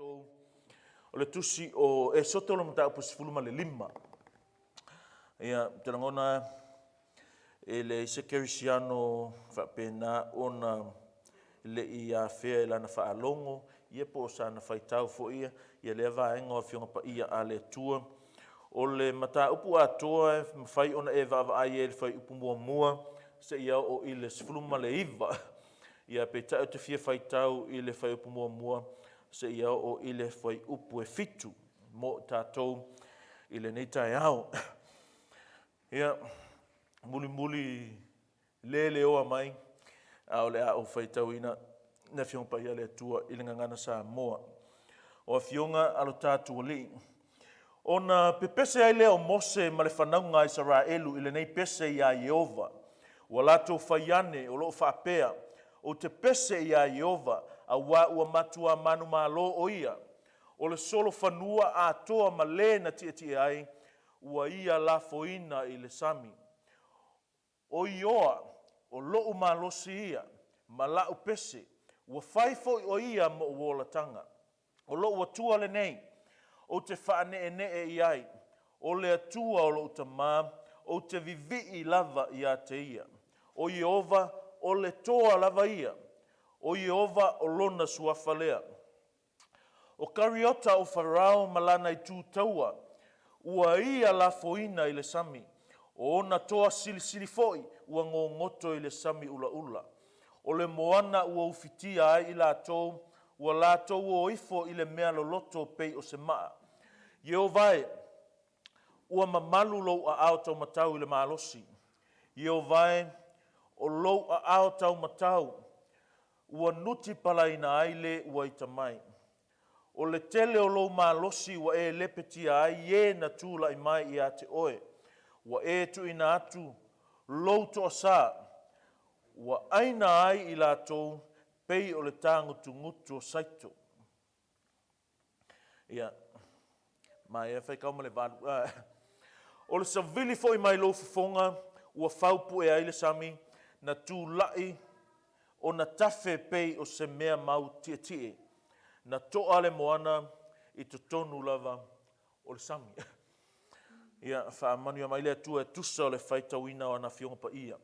tātou o le tusi o e soto lo mata po sifuluma le lima. Ia tanangona e le sekerisiano fa pena ona le ia fe la na fa longo ia po sa na faitau fo ia le vaenga o fionga pa ia ale tua o le mata upu atoa fai ona e va ai e fai upu mua se ia o ile sifuluma le iva ia pe ta te fia faitau ile fai upu mua se ia o ile fai upu e fitu mo tātou ile nei tai au. Ia muli lele o mai au le au faitau ina na fionga pa ia le tua ile ngana sa moa. O fionga alo tātou li. Ona pepese ai leo Mose ma le whanaunga Israelu ile nei pese ia Jehova. Ua lato whaiane o loo whapea o te pese ia Jehova a wā ua matua manu malo o ia. O le solo whanua a toa ma le na tia ai ua ia la foina i le sami. O ioa o loo malosi ia ma lau pese ua whaifo o ia mo uola tanga. O loo ua tua le nei o te whaane e iai, o le atua o lo tamā, o te vivi lava ia te ia. O Jehova o le toa lava ia, o Jehova o lona suafalea. O kariota o Farao malana i tūtaua, ua ia la foina i le sami, o ona toa sili foi, ua ngongoto i le sami ula. O le moana ua ufitia ai i la tō, ua la tō o ifo i le mea loloto pei o se maa. Jehovai, ua mamalu lou a ao tau matau i le maalosi. Jehovai, o lou a ao tau matau, ua nuti palaina aile ua itamai. O le tele o lou maalosi ua e lepetia ai e na tūla i mai i a te oe. Ua e tu ina atu, lou toa sā, ua aina ai i la tō, pei o le tāngutu ngutu o saito. Ia. Mai e whai kauma le vādu. O le savili fo i mai lo fufonga, ua whaupu e aile sami, na tū lai o na tafe pei o se mea mau tie. Na toa le moana i to tonu lava o le sami. Ia whaamanu mai le atua e tusa o le whaitawina o na fionga pa ia.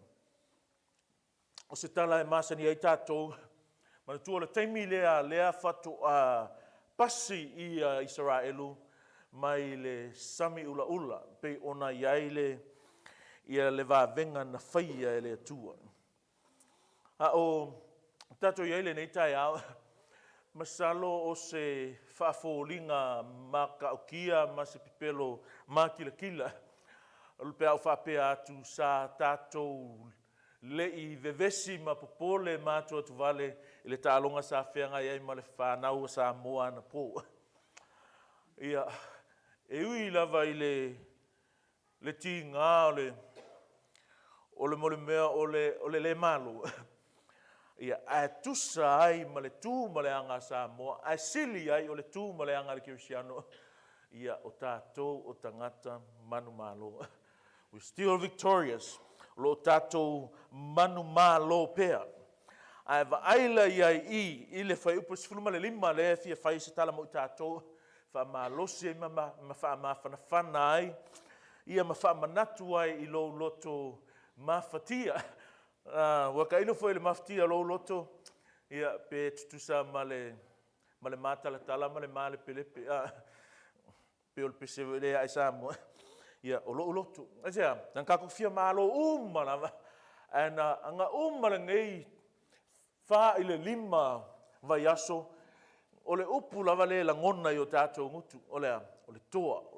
O se tala e masani ai tātou, mana tua le teimi lea whatu a pasi i Israelu, mai le sami ula, pe ona iaile ia le vavenga na whaia e le atua. O tato iaile nei tai au, masalo o se whaafolinga maka o kia, ma se pipelo makila. Lupe au whapea atu sa tato le i vevesi ma popole matua tu vale i le tālonga sa whenga iai ma le whanau sa moa na po. Ia, e ui lava i le ti ngā o le mole mea o le malo. Ia, a tusa ai ma le tū ma le anga sa moa, a sili ai o le tū ma le anga le kirisiano. Ia, o tātou o tangata manu malo. We're still victorious. Lo tātou manu malo pea. Ai va aila iai i le whai upo sifuluma le lima le fia whai se tala mo i tātou. Wha malosi ai ma whanafana ai. Ia ma whamanatu ai i lo loto mawhatia. Waka ino fwoi le mawhatia lo loto. Ia pe tutusa ma le mātala tala ma le male pelepe. Pe ol pese le ai sa mo. Ia o lo loto. Asia, nang kako fia malo umala. Ana anga umala ngei fa ile lima vai aso. O le upu lava le la ngona i o tātou ngutu. O le toa.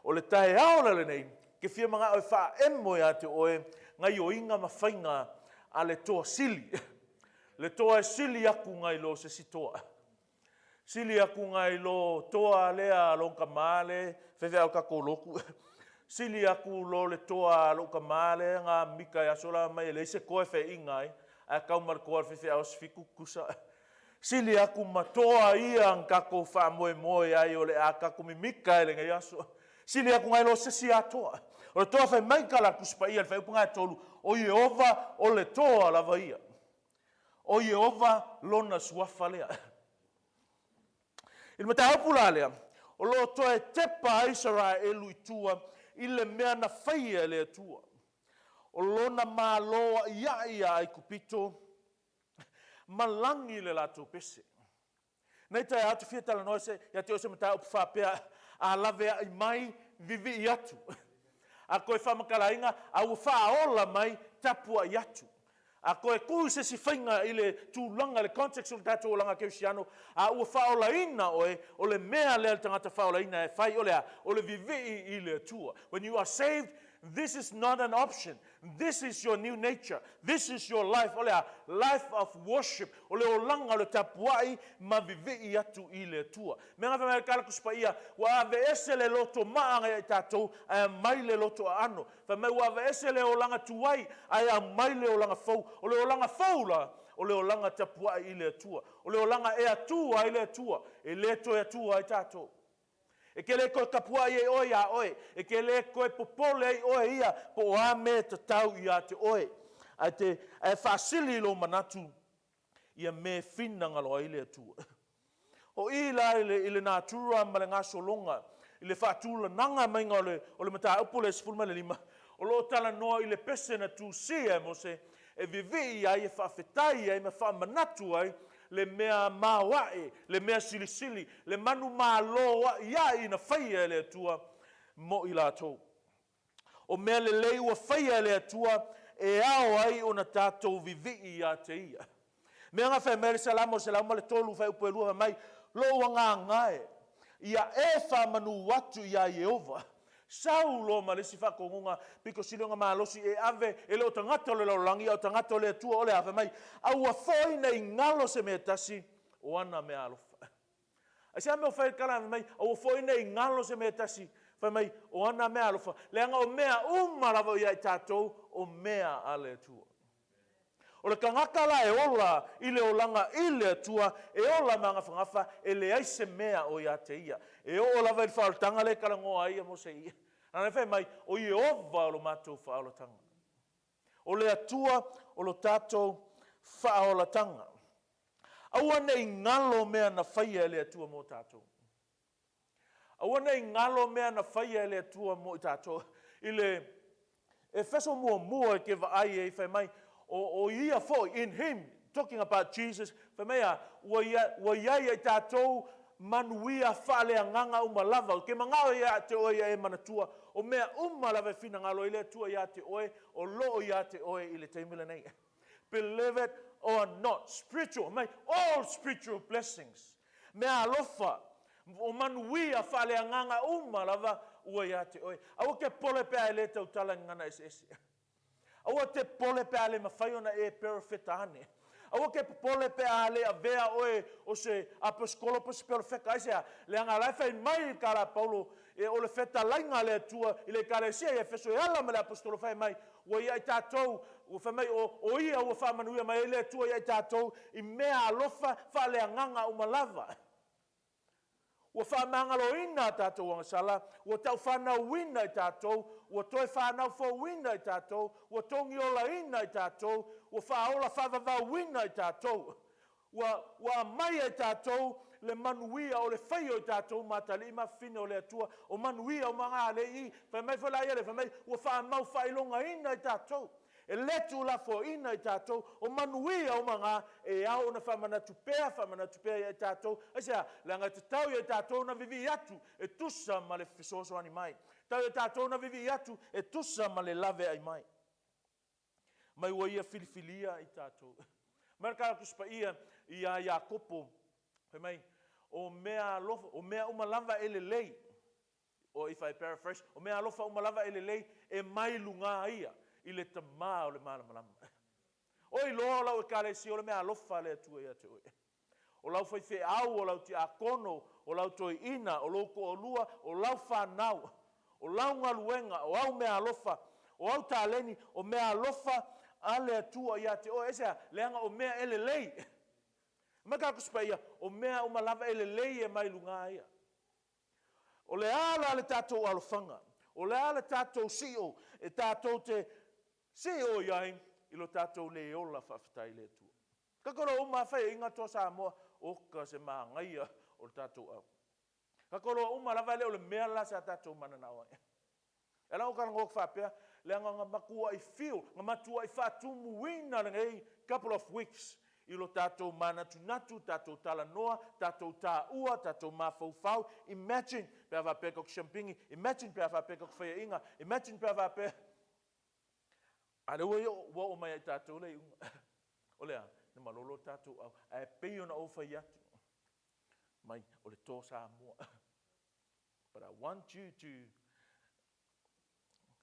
O le tae aola le nei. Ke fia mga oi wha emo ia te oe. Ngai o inga mawhainga a le toa sili. Le toa e sili aku ngai lo se si toa. Sili aku ngai lo toa lea lonka male. Fefe au kako loku. Sili aku lo le toa lonka male. Ngā mika ya sola mai le se koe fe ingai. A kaumar koa fefe au sifiku kusa. Sili aku matoa ia ang kako wha moe ai o le a kako mimika e le ngai aso. Sili aku ngai lo sesi atoa. O le toa whai maikala kuspa ia le whai upunga tolu. O Jehova o le toa lava ia. O Jehova lona suafalea. I mata pula lea. O lo toe tepa Israelu I tua I le mea na whaia le tua. O lona māloa ia ai kupito malangi le lato pese. Nei tai atu fia tala noa se, ia te o se mata upu whapea a lave ai mai vivi I atu. A koe whamakalainga a ua whaola mai tapua I atu. A koe kui se si whainga I le tūlanga, le context o le tātou o langa Kirisiano, a ua whaola ina oe, o le mea lea tangata whaola ina e whai o lea, o le vivi I le tua. When you are saved, this is not an option. This is your new nature. This is your life. O lea, life of worship. O le o langa o le tapuai ma vivi atu I le tua. Me ngā whamea kala kuspa ia, wa ave ese le loto maanga I tātou, ai mai le loto a ano. Whamea wa ave ese le o langa tuai, ai mai le o langa fau. O le o langa fau la, o le o langa tapuai I le tua. O le o langa e atua I le tua. E le to e atua I tātou. E ke le koe kapua I e oe a oe. E ke le koe popole I oe ia. Po o ame te tau I a te oe. A te whaasili lo manatu. Ia me whina ngalo I le atua. O I la I le nā tura ma le ngā solonga. I le whaatula nanga mainga o le mata upole sifulma le lima. O lo tala noa I le pese na tu sia mo se. E vivi ai e whaafetai ai me whaamanatu ai. Le mea mawae, le mea silisili, le manu māloa ia I na whaia le atua mo I lātou. O mea le leiua whaia le atua e ao ai o na tātou vivi I a te ia. Mea ngā whai mere salamo le tolu whai upo e lua mai, loa ngā ngae. Ia e whamanu watu ia Yehova. Saulo ma le si whakongunga, piko silonga malosi e ave, e leo tangata o le laulangi, au tangata o le atua o le ave mai, au a whaina I ngalo se mea tasi, o ana mea alofa. A se ame o whai kala ave mai, au a whaina I ngalo se mea tasi, whai mai, o ana mea alofa. Le anga o mea umarawa ia I tātou, o mea ale atua. O le kangakala e ola, I le olanga I le atua, e ola mga whangafa, e le aise mea o ia te ia. E ola vai whaoltanga le karangoa ia mo se ia. Ana whai mai, o Yehova o lo mātou whaolatanga. O le atua, o lo tātou whaolatanga. Aua nei ngalo mea na whaia le atua mo tātou. Aua nei ngalo mea na whaia le atua mo tātou. I le Efeso mua ke va ai e whai mai, o ia fo, in him, talking about Jesus, whai mai a, wa iai e tātou, manuia whale a nganga umalava. Ke mangao ia te oe ia e manatua. O mea umalava whina ngalo ile tua ia te oe. O loo ia te oe ile teimile nei. Believe it or not. Spiritual. Mai, all spiritual blessings. Mea alofa. O manuia whale a nganga umalava ua ia te oe. Awa ke pole pea ele tau tala ngana esi. Awa te pole pea le mawhaiona e perfetane. Awa ke pole pe ale a vea oe o se apostolopos perfecta isia le anga life mai kala Paulo e o le feta lainga le tua I le GRCC e Efeso e ala me le apostolo fai mai o ia I tātou o fai mai o ia o fa manuia mai le tua ia I tātou I mea alofa fa le nganga o malava o fa mangalo ina tātou ang sala o tau fa na wina I tātou o toi fa na fo wina I tātou o tongi ola ina I tātou o whaola whawawha wina I tātou. Wa mai I tātou le manuia o le whaio I tātou matali I mawhine o le atua o manuia o mga ale I whai mai whalai ale whai mai o whaamau whailonga ina I tātou. E letu la fo ina I tātou o manuia o mga e au na whamana tupea I tātou. Asia, le anga te tau I tātou na vivi atu e tusa ma le fisoso ani mai. Tau I tātou na vivi atu e tusa ma le lave ai mai. Mai ua ia filifilia I tātou. Mai kara kuspa ia Iakopo. Mai, o mea umalava ele lei. O if I paraphrase, o mea alofa umalava ele lei e mai lunga ia. I le tamā o le malamalama. Oi loa lau e kare si o le mea alofa le atua ia te oe. O lau fai fe au, o lau ti akono, o lau toi ina, o loko o lua, o lau whanau. O lau ngaluenga, o au mea alofa, o au tāleni, o mea alofa, ale atua ia te oe. Esea, leanga o mea ele lei. Maka kuspa ia, o mea umalava ele lei e mai lunga ia. O le ala le tātou alofanga. O le ala tātou sio, e tātou te sio iai, ilo tātou le ola whawhitai le tua. Kakoro o mawhai inga tō Samoa, oka se maangaia, o le tātou au. Ka kolo uma lava le o le mea la sa tātou mana na oa. E lau ka ngok whapea, le nga makua I feel, nga matua I whatumu wina le ngei couple of weeks. I lo tātou mana tunatu, tātou tala noa, tātou tā ua, tātou mawhauwhau. Imagine pe awa pe kok champingi, imagine pe awa pe kok whaia inga, imagine pe awa pe... Ale ua yo, wa o mai tātou le unga. O lea, ne malolo tātou au, e peo na ofa yatu. Mai, o le tō sā mua. But I want you to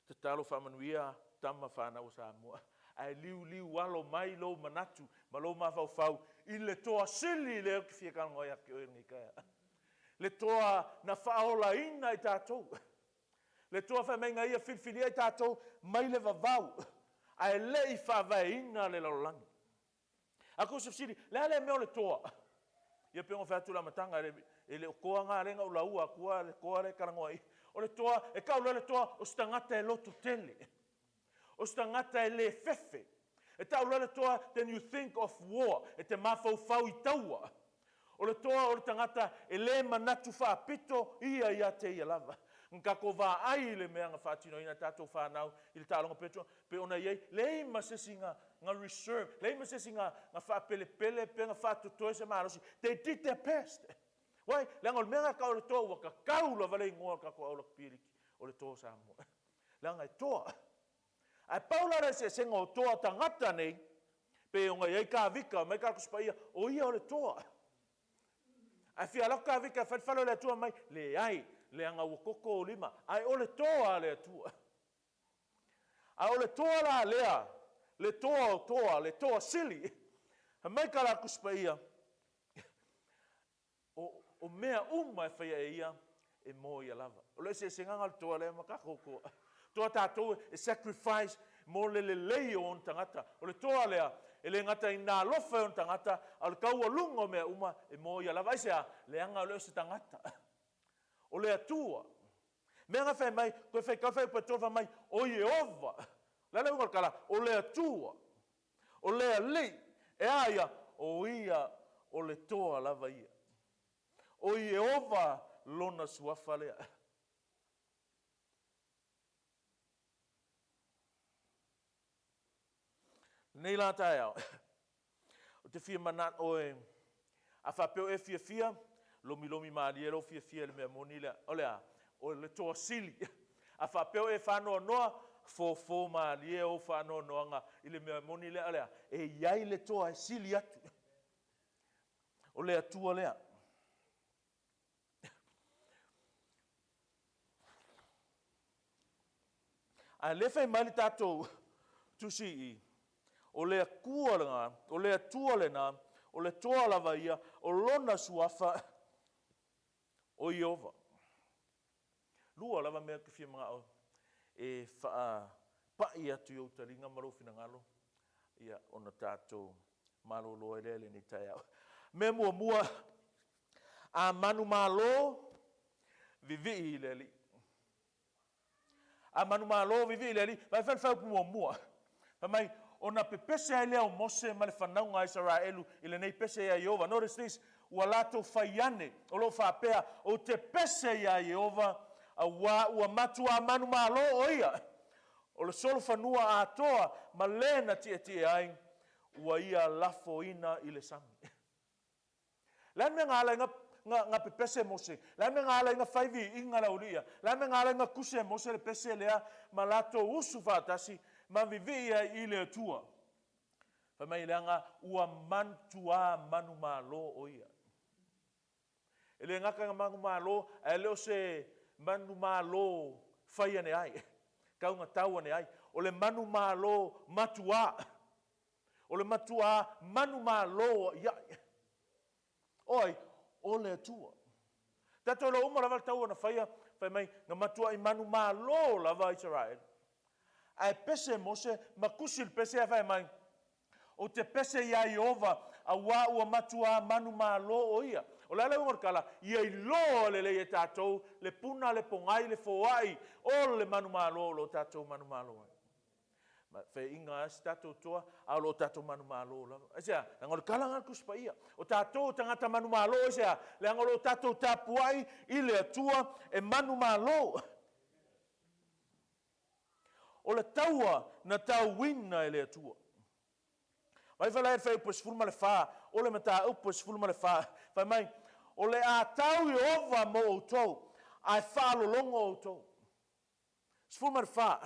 te talo whamanuia tama whanau sā mua. Ai liu walo mai lo manatu, ma lo mawhauwhau, I le Toa Sili leo ki whia kalangoi ake o ngi kaya. Le toa na whaola ina I tātou. Le toa whamenga ia whiwhiria I tātou, mai le vavau. Ai le I whawai ina le laulangi. Ako sifsiri, le meo le toa. Ia peongo whatu la matanga, e le koa ngā renga ula ua, kua le koa le kalangoi. O le toa, e kaula le toa, o stangata e lotu tele. O stangata e le fefe. E tau le toa, then you think of war. E te mawhauwhau I taua. O le toa, o le tangata, e le manatu whaapito, ia te ia lava. Nka ko wā ai le mea ngā whātino ina tātou whānau, I le tālonga petro, pe ona iei, le masesi ngā reserve, le masesi ngā whāpele, pe ngā whātutoe se mārosi, they did their best. Wai, le ngā mea ngā kau le toa, waka kaula wale ngoa kako au lak piriki, o le toa sa mua. Le ngā toa. Ai paula re se senga o toa tangata nei, pe o ngai ka vika, mai ka kuspaia, o ia o le toa. Ai fia laka vika, whalo le toa mai, le ai, le anga wakoko o lima, ai o le toa le tua. Ai o le toa la lea, le toa sili, mai ka la kuspaia, o mea e whaia e ia, e mo ia lava. O le se senganga le toa lea makakoko. Toa tātou e sacrifice mo le lei o on tangata. O le toa lea, e le ngata I nā lofa o on tangata, al kaua lungo mea e mo ia lava. Aisea, le anga o le se tangata. O le atua. Mea ngā whai mai, koe whai kawhai patoa mai, o Jehova. Lala unga kala, o le atua. O le alei, e aia, o ia, o le toa lava ia. O Jehova lona suafa lea. Nei la tai au. O te fia manat oe, a whapeo e fia, lomi maaliero fia le mea moni lea, o le Toa Sili. A whapeo e whanoa noa, fo maaliero whanoa noanga, I le mea moni lea, e iai le Toa Sili atu. O lea tua lea. A le whai mali tātou, tusi I, o lea kua nga, o lea tua le nā, o le toa lava ia, o lona suafa, o Jehova. Lua lava mea ki whia mga au, e wha pai atu I o taringa marofina ngalo, ia ona tātou malo loa lele ni tai au. Mea mua, a manu malo, vivi I leli. A manu malo, vivi I leli, vai whau mua. Mai, ona pepese ai lea o Mose ma le whanaunga Israelu I le nei pese ia Jehova. Notice this, ua lato whaiane, o lo whapea, o te pese ia Jehova, a ua matua manu malo o ia. O le solo whanua a toa, ma lena tie ai, ua ia lafo ina I le sami. Lan me ngala nga pepese Mose, lan me ngala nga whaivi inga la ulia, lan me ngala nga kuse Mose le pese lea, ma lato usu whatasi, ma vivia I le tua. Whamai leanga ua mantua manu malo o ia. E le ngaka nga manu malo, e leo se manu malo whaia ne ai. Kaunga taua ne ai. O le manu malo matua. O le matua manu malo ia. Oi, o le tua. Tato lo umara val taua na whaia, whamai nga matua I manu malo lava Israel. Ai pese Mose, makusil pese a whai mai. O te pese ia Jehova, a wā ua matua manu malo o ia. O lele umorkala, ia I loa le e tātou, le puna, le pongai, le foai, o le manu malo lo tātou manu malo ai. Ma fe inga stato toa alo tato manu malo la. Esa ngol kalanga kuspa ia. O tato tangata manu malo esa le ngol tato tapuai ile tua e manu malo. O le taua na tau wina ile tua. Vai fala e fai pos fulma le fa, o le mata o pos fulma le fa. Vai mai o le a tau i ova mo o tou, ai fa lo longo o tou. Fulma le fa.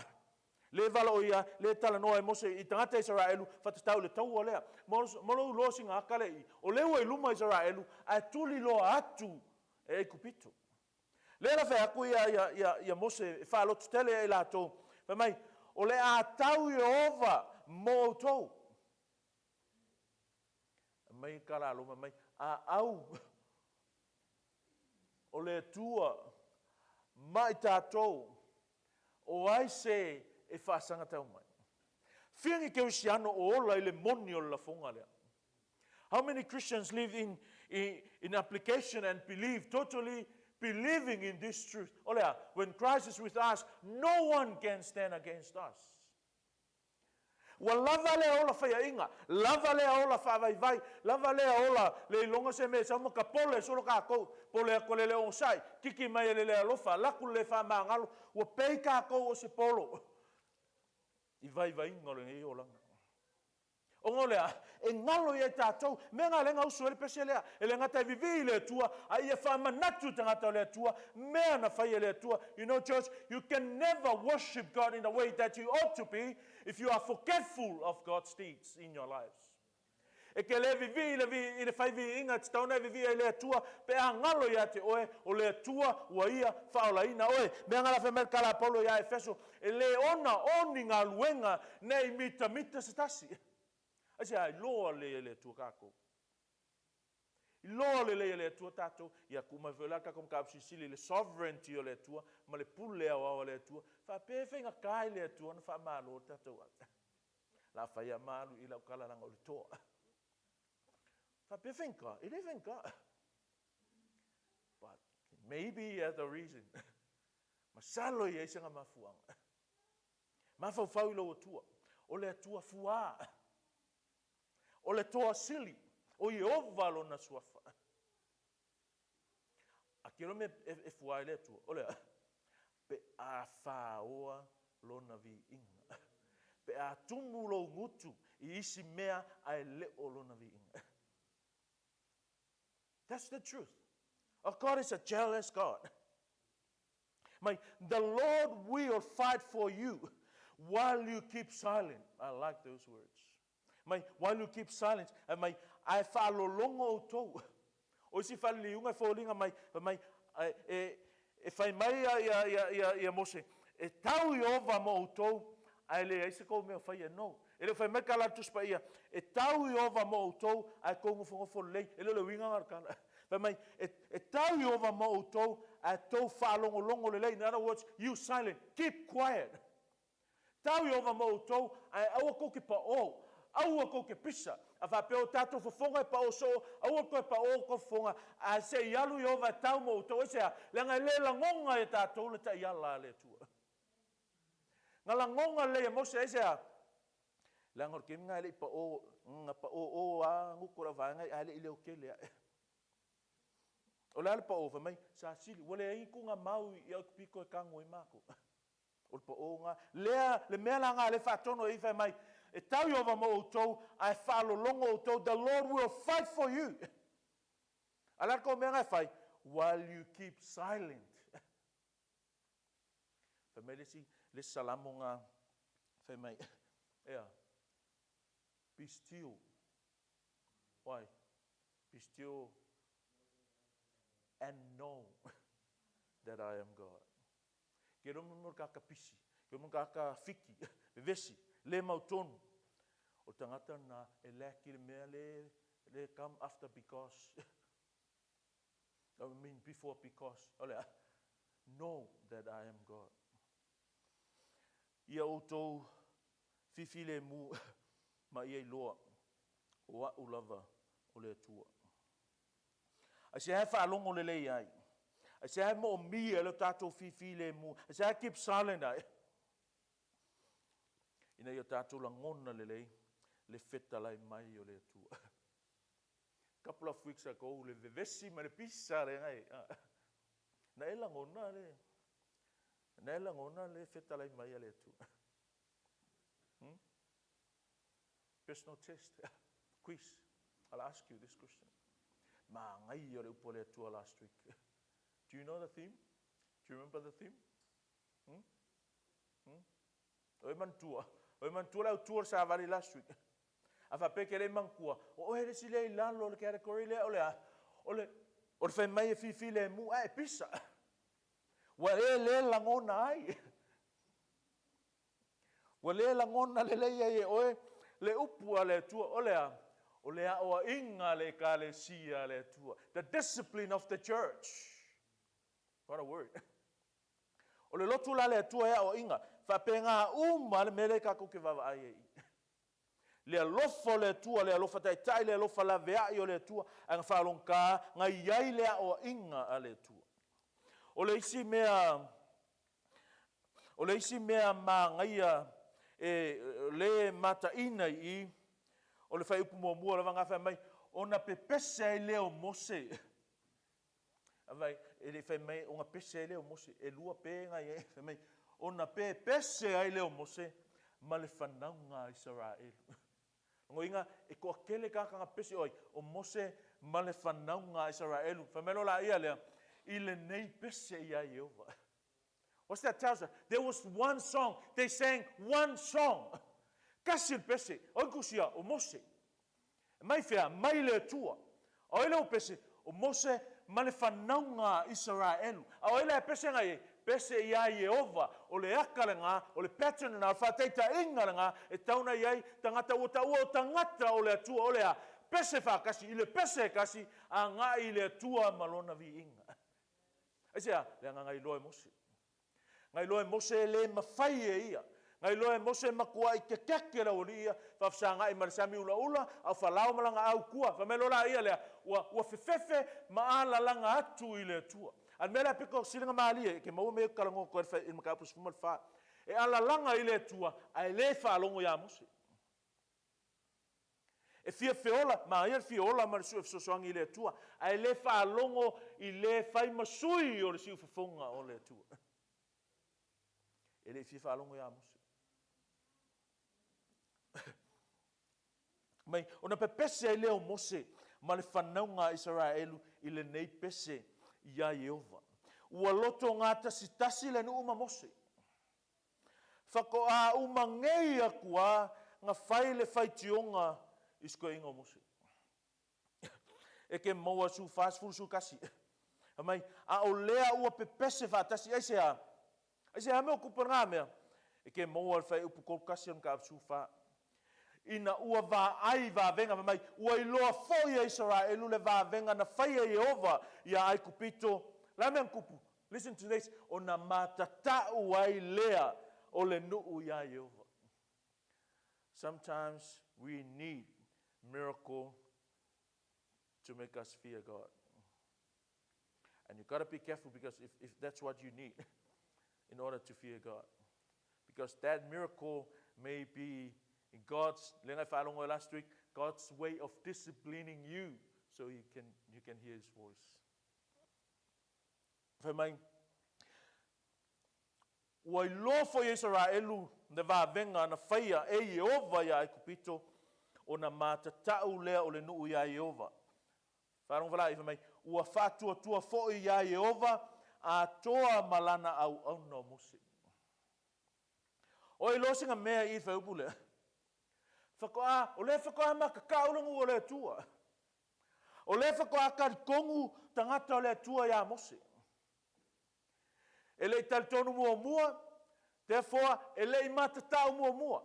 Le vala o ia, le tala noa e mose i tangata Israelu, fatatau le tau o lea. Molo lo singa akale i, o leo e luma Israelu, ai tuli lo atu e kupito. Le la fe aku ia mose e fa lo tutele e la tou. Vai mai, o le a tau i ova mo o tou. Mai kala luma mai, a au. O le tua, mai tātou, o ai se e whaasanga tau mai. Whiangi ke usiano o ola i le moni o la fonga lea. How many Christians live in application and believe, totally believing in this truth? Olea, when Christ is with us, no one can stand against us. Wa lava le ola faya inga, lava le ola fa vai vai, lava le ola le longa se me sa mo ka pole solo ka ko, pole ko le on sai, kiki mai le alofa, la ku le fa mangalo, o pe ka ko o se polo. I vai vai ngolo ngi ola. O ngolea, e ngalo ye tatou, me nga lenga usu ele pese lea, ele ngata vivi le tua, a ia fa manatu tangata le tua, me na fa le tua. You know, church, you can never worship God in the way that you ought to be if you are forgetful of God's deeds in your lives. E ke le vivi le fai vi inga tstauna vivi le tua, pe a ngalo ya te oe, o le tua wa ia fa ola ina oe, me ngala fe merkala polo ya Efeso, e le ona oni ngā luenga nei mita setasi. Ase ai loa le tua kako. I loa le tua tato, ia kuma vela ka kom Toa Sili le sovereignty o le tua, ma le pule o le tua, fa pe fenga kai le tua na fa malo tato. La fa ia malu i la kala langa o le toa. Fa pe fenga, ile fenga. But maybe as a reason. Masalo ia senga mafuanga. Mafau fau lo tua. O le tua fua. O le Toa Sili, o Iova lo na suafa. A kilo me e fuai le tua, o le pe a whaoa lo na vi inga. Pe a tumu lo ngutu, I isi mea ai leo lo na vi inga. That's the truth. Our God is a jealous God. The Lord will fight for you while you keep silent. I like those words. While you keep silent, I follow longo to. O si fali unga folinga e fai mai ia mose. E tau I ova mo to, ai le se ko me fai no. Ele fai me kala tus pa ia. E tau I ova mo to, ai ko ngo fo le. Ele le winga ngar kala. Fai e tau I ova mo to, ai to fa longo le. In other words, you silent, keep quiet. Tau I ova mo to, ai au ko ki pa o. Aua ko ke pisa, a fa pe o tato fofonga e pa o so, aua ko e pa o ko fonga, a se ialu I ova tau mo to e sea, lenga le langonga e tato le ta iala le tua. Nga langonga le mo se e sea, langor ke nga le pa o a ngukura vanga a le ile o ke le. O le pa o fa mai, sa sili, wale ai ku nga mau I au piko e kango I mako. O pa o nga, le mea nga le fa tono I fa mai, e tau I ova mo outou, ai whalo longo outou, the Lord will fight for you. Ala ko mea ngai whai, while you keep silent. Whamei le salamo ngā, whamei, ea, be still. Why? Be still and know that I am God. Ke romo mo kaka pisi, ke romo kaka fiki, vesi, le mautonu. O tangata na e leki le mea le come after because. I mean before because. Ole, know that I am God. Ia outou fifi le mu ma ia I loa o a ulava o le tua. A se hai whaalongo le lei ai. A se hai mo o mia le tatou fifi le mu. A se hai keep silent ai. ina ia tātou la ngona lelei, le whetalai mai o le atua. Couple of weeks ago, le vevesi ma le pisa le ngai. Na ela ngona le. Na ela ngona le whetalai mai le atua. Personal test, quiz. I'll ask you this question. Ma ngai o le upo le atua last week. Do you know the theme? Do you remember the theme? Oi mantua. Oi mantua le utua sa vali last week. Afa peke le mankua. O ele si le lalo le kere kori le ole fai mai e fifi le mu ai pisa. Wa le langona ai. Wa le langona le ai oe le upu le tua ole a o inga le ka le sia le tua. The discipline of the church. What a word. Ole lotu la le tua ya o inga. Fa penga le mele ka ko ke vava ai. Le alofa le tua, le alofa tai le alofa la vea i o le tua, anga whalonka, ngai iai le o inga a le tua. O le isi mea ma ngai le mata ina i, o le whai upu mua le wanga whai mai, o na pepese i leo mose. Avai, e le whai mai, o nga pese i leo mose, e lua pe ngai e whai mai, o na pepese i leo mose, ma le whanaunga Israelu. Ngoinga e ko akele kanga pesi oi o mose male whanaunga Israelu. Whamelo la ia lea i le nei pese ia Yehova. What's that tells us? There was one song. They sang one song. Kasi pese oi kusia o mose. Mai fea mai le tua. Oi le o pese o mose male whanaunga Israelu. A oi le pese ngai pese ia Yehova, o le akalenga, o le pattern na whateita ingalenga, e tauna iai, tangata o tangata o le atua o lea, pese whakasi, i le pese kasi, a ngā i le atua malona vi inga. Aisea, le ngai loe mose. Ngai loe mose le mawhai e ia. Ngai loe mose makua i ke kekera o lia, whafsanga i marisami ula ula, au whalau malanga au kua, whamelo la ia lea, ua fefefe maala langa atu i le atua. Al mela piko silinga maali ke mau me kalango ko fa in maka pus fumal fa e ala langa ile tua ai le fa longo ya mose e fia feola ma ia fiola ma su so soang ile tua ai le fa longo ile fai masui o le siu fonga o le tua e le fia fa longo ya mose mai ona pepese ile o mose ma le fanaunga Israelu ile nei pese ia Yehova. Ua loto ngā tasi le nu uma mose. Whako a uma ngei a kua ngā whai le whai tionga isko ingo mose. E ke maua su fast food su kasi. Amai, a o lea ua pepese whātasi. Aisea meo kupa ngā mea. E ke maua le whai upu kol kasi am ka su wha. Ina ua va ai va venga mai ua iloa foi a Israelu le va venga na fai a Yehova ia ai kupito la men kupu listen to this ona matata ai lea o le nuu ia Yehova. Sometimes we need miracle to make us fear God, and you got to be careful because if that's what you need in order to fear God, because that miracle may be in God's, last week, God's way of disciplining you so you can hear His voice. Whamai, ua ilofo Israelu ne va venga na whaia e Yehova ia e kupito o na mātatau lea o le nuu ia Yehova. Wharong whalai whamai, ua whātua tua fōi ia Yehova a toa malana au no mose. O ilosinga mea i whaupule. Whakoa, o le whakoa maka kaulangu o le tua. O le whakoa karikongu tangata o le tua ia mose. E le talitonu mua, therefore, e le matatau mua.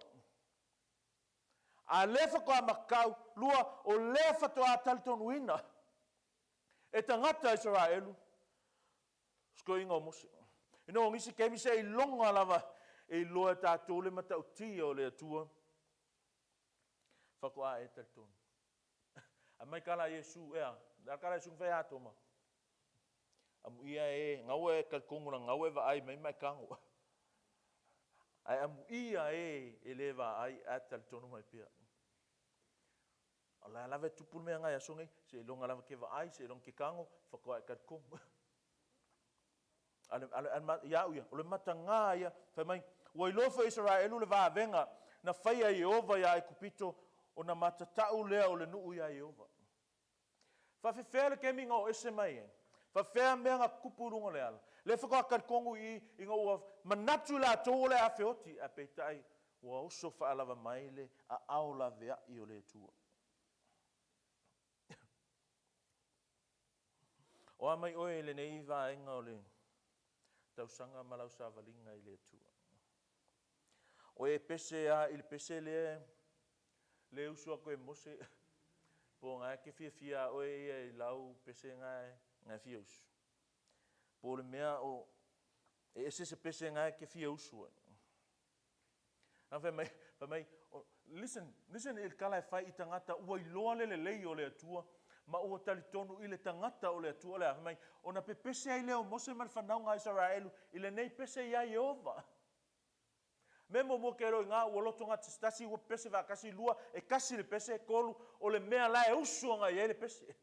A le whakoa makau, lua o le whatoa talitonu ina. E tangata Israelu, sko inga o mose. Ino ngisi kemi se i longa lava, e loa tātou le matau tia o le tua. Whakoa e talitonu. A mai kala Yesu ea, da kala Yesu mwhai atoma. Amu ia e, ngau e kalkongu na ngau e wa ai mai kango. Ai amu ia e lewa ai atal tonu mai pia. Ala lava tupul mea ngai asongai, se longa lava ke va ai, se longa ke kango, whakoa e katkom. Ia uia, ole mata ngā ia, whai mai, wai lofa Israelu le vaa venga, na whaia Jehova ia e kupito, o na mata tau lea o le nuu ia Jehova. Whawhewhea le keminga o ese mai e. Whawhea mea ngā kupurunga le ala. Le whakoa katkongu i ngā ua manatu la tō le a whioti, a peitai, ua oso whaalava mai le a ao la vea i o le tua. O amai oe le nei va inga o le tausanga malau sa valinga i le tua. O e pese a il pese le usua koe mose po ngā ke fia oe ia i lau pese ngā fia usu. Po le mea o e ese se pese ngā ke fia usua. Mai, listen il kala e whai i tangata ua i loa le lei o le atua, ma ua talitonu i le tangata o le atua le mai, o na pe pese ai leo mose man whanau ngā Israelu, i le nei pese ia Jehova. Me mo kero ngā ua loto ngā tistasi ua pese wa kasi lua, e kasi le pese e kolu, o le mea la e usua ngā i le pese.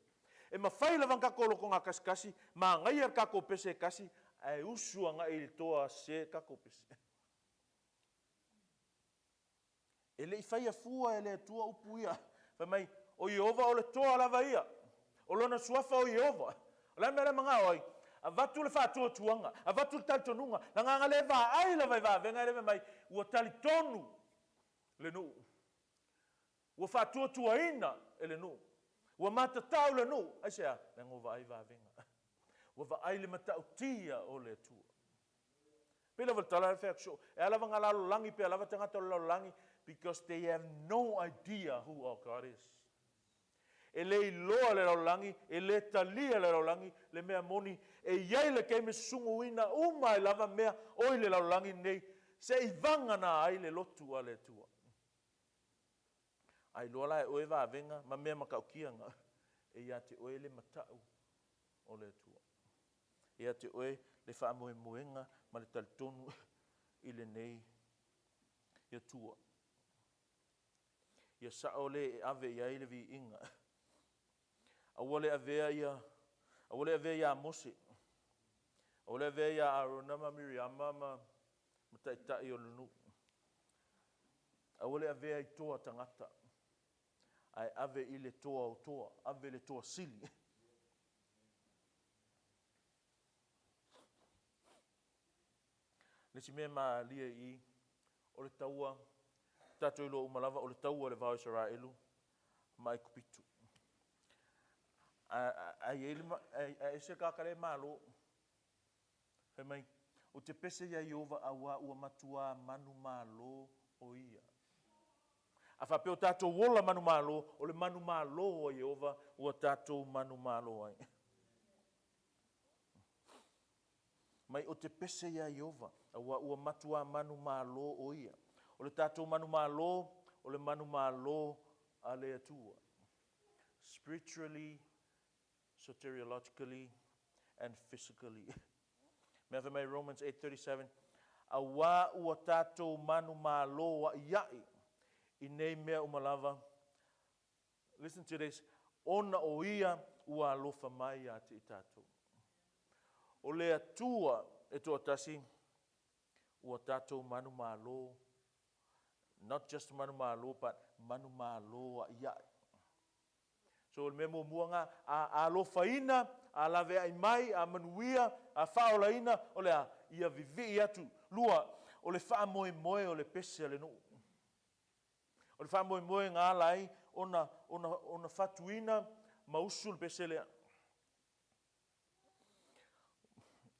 E ma whai la vanka kolo ko ngā kasi, ma ngai ar kako pese e kasi, e usua ngā i le toa se kako pese. E le i whai a fua e le tua upu ia, mai, o Jehova o le toa lava ia, o lona suafa o Jehova. O le mea mga oi, a vatu le whātua tuanga, a vatu le talitonunga, na nganga le vā ai la vai vā, venga le mai, ua talitonu le nu. Ua whātua tuaina e le nu. Ua matatau le nu, ai sea, le ngova ai vā venga. Ua vā ai le matau tia o le tua. Pela wale tala le whak so, e alava ngā lalo langi, pe alava tangata o lalo langi, because they have no idea who our God is. E le iloa le raulangi, e le talia le raulangi, le mea moni, e iai le keime sungu ina uma e lava mea oi le raulangi nei, se i vanga na ai le lotu a le tua. Ai loa la e oe va venga, ma mea makaukianga, e ia te oe le matau o le tua. Ia te oe le wha moe moenga, ma le talitonu i le nei ia tua. Ia sao le e ave iai le vi inga. Awole avea ia Mose. Awole avea ia Arona ma Miriama ma mataitai o lunu. Awole avea i toa tangata. Ai ave i le toa o toa, ave le Toa Sili. Nesi mea maa lia i o le taua, tato ilo umalava o le taua le vau Israelu, mai kupitu. Ai se kakare malo. He mai, o te pese ia Jehova awa ua matua manu malo o ia. A whapeo tātou wola manu malo, o le manu malo o Jehova ua tātou manu malo ai. Mai o te pese ia Jehova awa ua matua manu malo o ia. O le tātou manu malo, o le manu malo a le atua. Spiritually, soteriologically, and physically. Mea mai Romans 8:37, awa ua tātou manu malo wa iai, i nei mea umalava. Listen to this, ona o ia ua alofa mai a te i tātou. O le atua e toa tasi, ua tātou manu malo, not just manu malo, but manu malo wa iai. So le memo muanga a lofaina, a lave ai mai, a manuia, a faolaina, o le a ia vivi atu. Lua, o le wha moe o le pese le no. O le wha moe ngā lai, ona fatuina, mausu le pese le.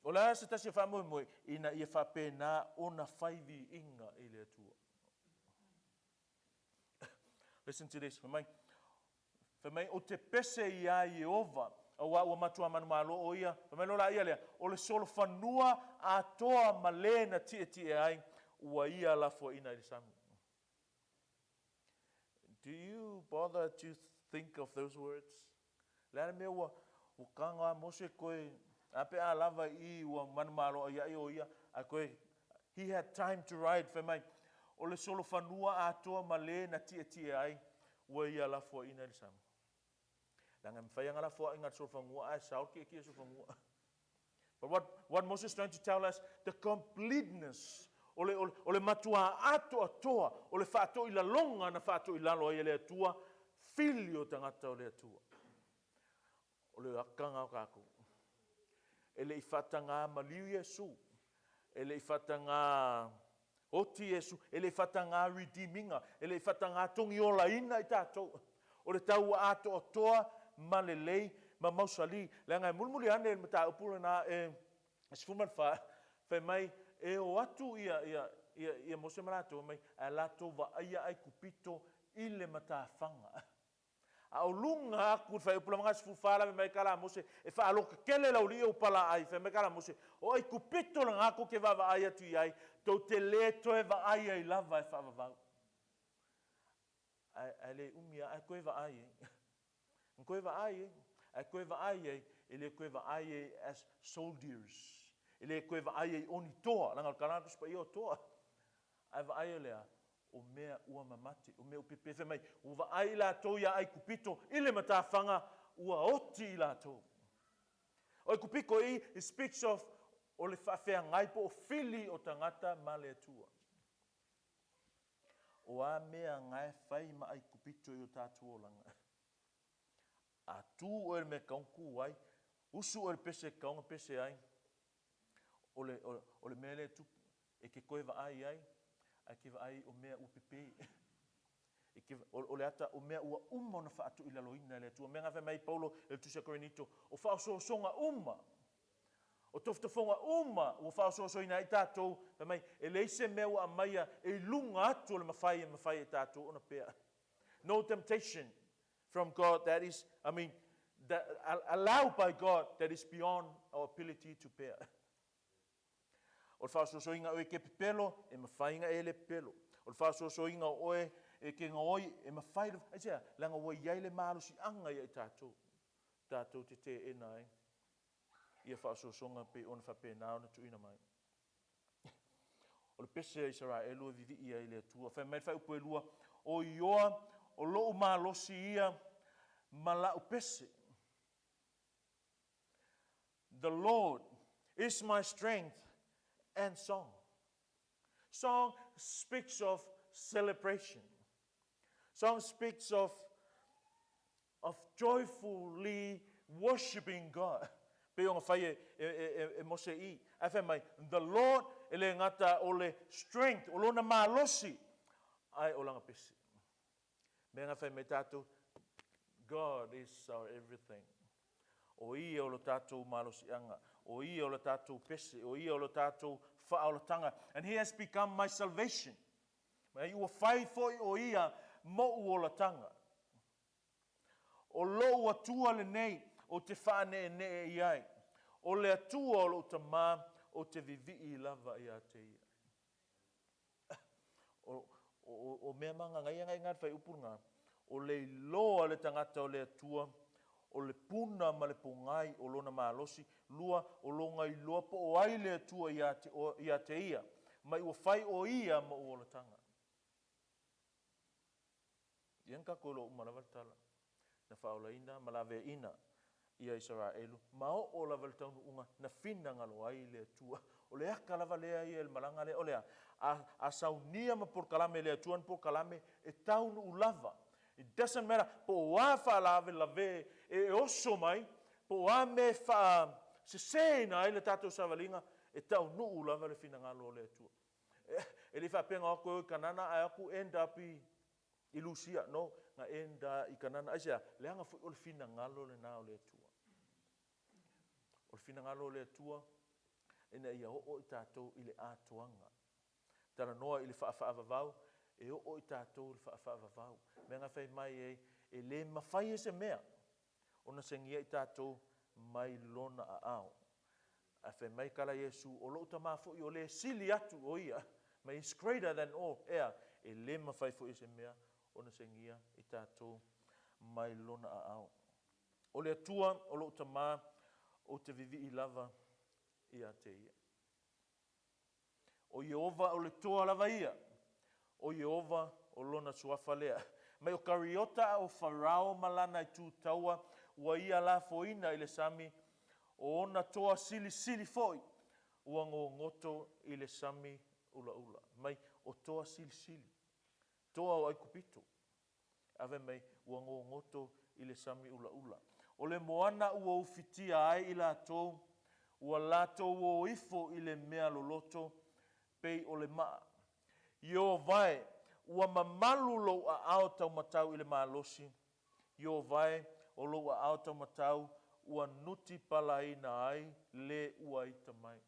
O le a se tasi wha moe, ina ia wha pēnā, ona whaivi inga i le atua. Listen to this, mai. Mai o te pese ia Jehova, awa ua matua manu malo o ia, mai lola ia lea, o le solo whanua a toa malena tie ai, ua ia lafo ina i samu. Do you bother to think of those words? Lea mea ua kanga Mose koe, ape a lava i ua manu malo o ia, a koe He had time to ride, whaimai. O le solo whanua atoa ma le na tia ai, ua ia lafua ina le sama. Langa mwhai anga lafua inga solo whanua ai, sao kia solo whanua. But what Moses is trying to tell us, the completeness, ole matua ato atoa, ole whaato ila longa na whaato ila loa le atua, filio tangata o le atua. Ole akanga o kako. Ele i whatanga maliu Yesu. Ele i whatanga oti Yesu. Ele i whatanga redeeminga. Ele i whatanga tongi ola ina i tātou. Ole tau ato atoa malelei ma mausali. Le ngai mulmuli ane e mata upule na sifuman wha mai e o atu ia mose marato mai a lato wa aia ai kupito i le mata whanga. A o lunga aku whai upula mga sifufala me mai kala mose e wha aloka kele lau li e upala ai whai mai kala mose o ai kupito lang ako ke wawa ai atu i ai tau te leto e wa ai ai lava e wha wavau. Ai le umia ai koe wa ai koe wa ai ai koe wa ai ele koe wa ai as soldiers. Ele koe wa ai oni toa langa kanaka spa i o toa. Ai wa ai lea o mea ua mamati, o mea upepefe mai, uwa ai la tau ia ai kupito, ile mata whanga, ua oti i la tau. O i kupiko it speaks of o le whawhea ngaipo o fili o tangata ma le atua. O a mea ngai whai ma ai kupito i o tātua o langa. A tū o me kaunku ai, usu o le pese kaunga pese ai, o le mea le tupu, e ke koe wa ai, ai ke ai o mea upepe. O le ata o mea ua uma na whaatu i laloina le atua. Mea ngawhi mai Paulo e tusia Korinito, o whaososonga uma. O toftofonga uma, o whaososoina i tātou, mai e leise mea ua amaia e lunga atu o le mawhai e tātou ona pea. No temptation from God that is, that allowed by God that is beyond our ability to bear. O le whaososoinga oe ke pepelo, e mawhainga e le pelo. O le whaososoinga oe e ke ngoi, e mawhaira, aisea, langa oe iai le marusi anga i tātou. Tātou te te e nai. Ia whaososonga pe ona whape nao na tuina mai. O le pese Israelu e vivi ia i le atua. Whai mai whai upo e lua, o ioa, o loo malosi ia, malau pese. The Lord is my strength and song. Song speaks of celebration. Song speaks of joyfully worshiping God. Pe o whai e mose i. A whai mai, the Lord ele ngata o le strength, o lona malosi, ai o langa pesi. Me ngā whai me tātou, God is our everything. O ia o lo tātou malosi anga. O ia o lo tātou pese. O ia o lo tātou whaaolatanga. And he has become my salvation. Mai ua whai foi o ia mo uolatanga. O lo atua le nei o te whaane ne e iai. O le atua o lo tamā o te vivi lava i a te ia. O mea manga ngai ngai whai upurunga. O le loa le tangata o le atua, o le puna ma le pungai o lona malosi, lua o longa i loa po o ai le atua i a te ia, mai ua whai o ia ma o la tanga. Ian ka koe lo umalavatala, na whaola ina, malawe ina, ia Israelu, mao o la valtaunu unga, na fina ngalo ai le atua, o le aka lava lea ia el malanga lea, o lea, a saunia ma por kalame le atuan por kalame, e taunu ulava. It doesn't matter, po wa whaalawe lave e oso mai, po wa me wha se sena ai le tātou savalinga, e tau nuu lava le fina ngalo le atua. E li whapenga ako i kanana, ai aku end up i Lucia, no, nga enda i kanana, aisea, leanga fui o le fina ngalo le nao le atua. O le fina ngalo le atua, ina ia o i tātou i le atuanga. Tara noa i le whaavavau, e o i tātou i le whaavavau. Me ngā whai mai e le mawhai e se mea. Ona sengia i tātou mai lona a au. A whai mai kala Yesu, o lo ta mawhu i o le sili atu o ia. Mai is greater than all. Ea, e le mawhai fu i se mea. Ona sengia i tātou mai lona a au. O le atua, o lo ta ma, o te vivi i lava i a te ia. O Jehova o le toa lava ia. O Jehova o lona suafa lea. Mai o kariota o Farao malana I tūtaua ua ia la foina I le sami o ona toa sili sili foi. Ua ngoto I le sami ula ula. Mai o toa sili sili. Toa o ai kupito. Ave mai ua ngoto I le sami ula ula. O le moana ua ufitia ai I la tō. Ua lato o ifo I le mea loloto. Pei o le maa. Yo vai. Ua mamalu lo a ao tau matau I le malosi. Yo vai o lo a ao tau matau. Ua nuti palaina ai le ua ita mai.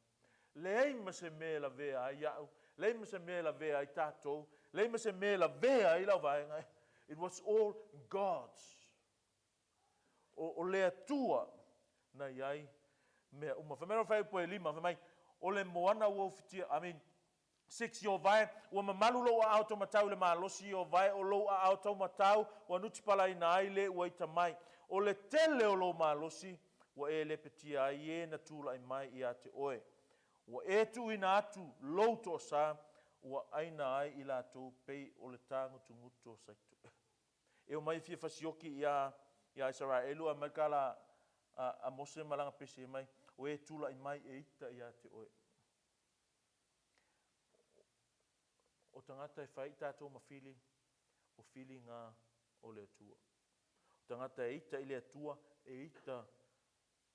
Le ei ma se me la vea ai au. Le ei ma se me la vea ai tātou. Le ei ma se me la vea ai lau vai ngai. It was all God's. O lea tua na iai mea uma. Whamero whai poe lima. Whamai o le moana ua ufitia. I mean, 6 yo vai ua mamalu lo a auto matau le malosi yo vai o lo a auto matau ua nutipala ina ai le ua ita mai o le tele o lo malosi ua e le petia ai e na tula I mai I a te oe ua e tu ina atu lo to sa ua aina ai I la tō pei o le tangutu nguto saitu e o mai fia fasioki ia Israelu a mai kala a Mose malanga pese mai o e tula I mai e ita I a te oe o tangata e whai tātou mawhili, o whili ngā o le atua. O tangata e ita I le atua, e ita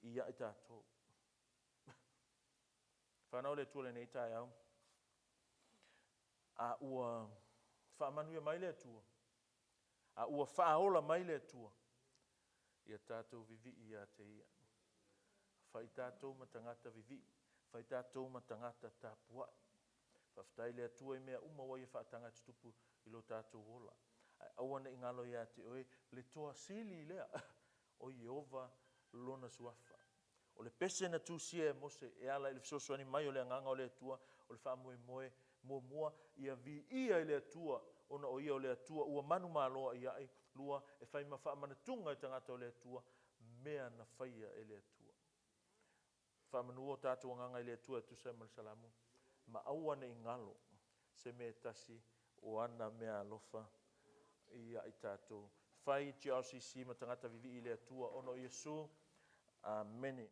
I a tātou. Whanau le atua le nei tai au. A ua whaamanuia mai le atua. A ua whaaola mai le atua. Ia tātou vivi I a te ia. Whai tātou ma tangata vivi. Whai tātou ma tangata tāpuai. Whaftai le atua I mea uma wai e whaatanga tutupu I lo tātou wola. Awana I ngalo ia te oe, le toa sili lea o Jehova lona suafa. O le pese na tūsia e Mose e ala I le fisosoani mai o le anganga o le atua, o le whaamoe moe, mua ia vi ia I le atua, ona o ia o le atua, ua manu maloa ia ai, lua e whaima whaamana tunga I tangata o le atua, mea na whaia e le atua. Whaamanua o tātou anganga I le atua, tusai Malasalamu. Ma awana I ngalo se me tasi o ana mea alofa ia I tātou. Whai GRCC ma tangata vivi I le atua ono Iesu. Amen.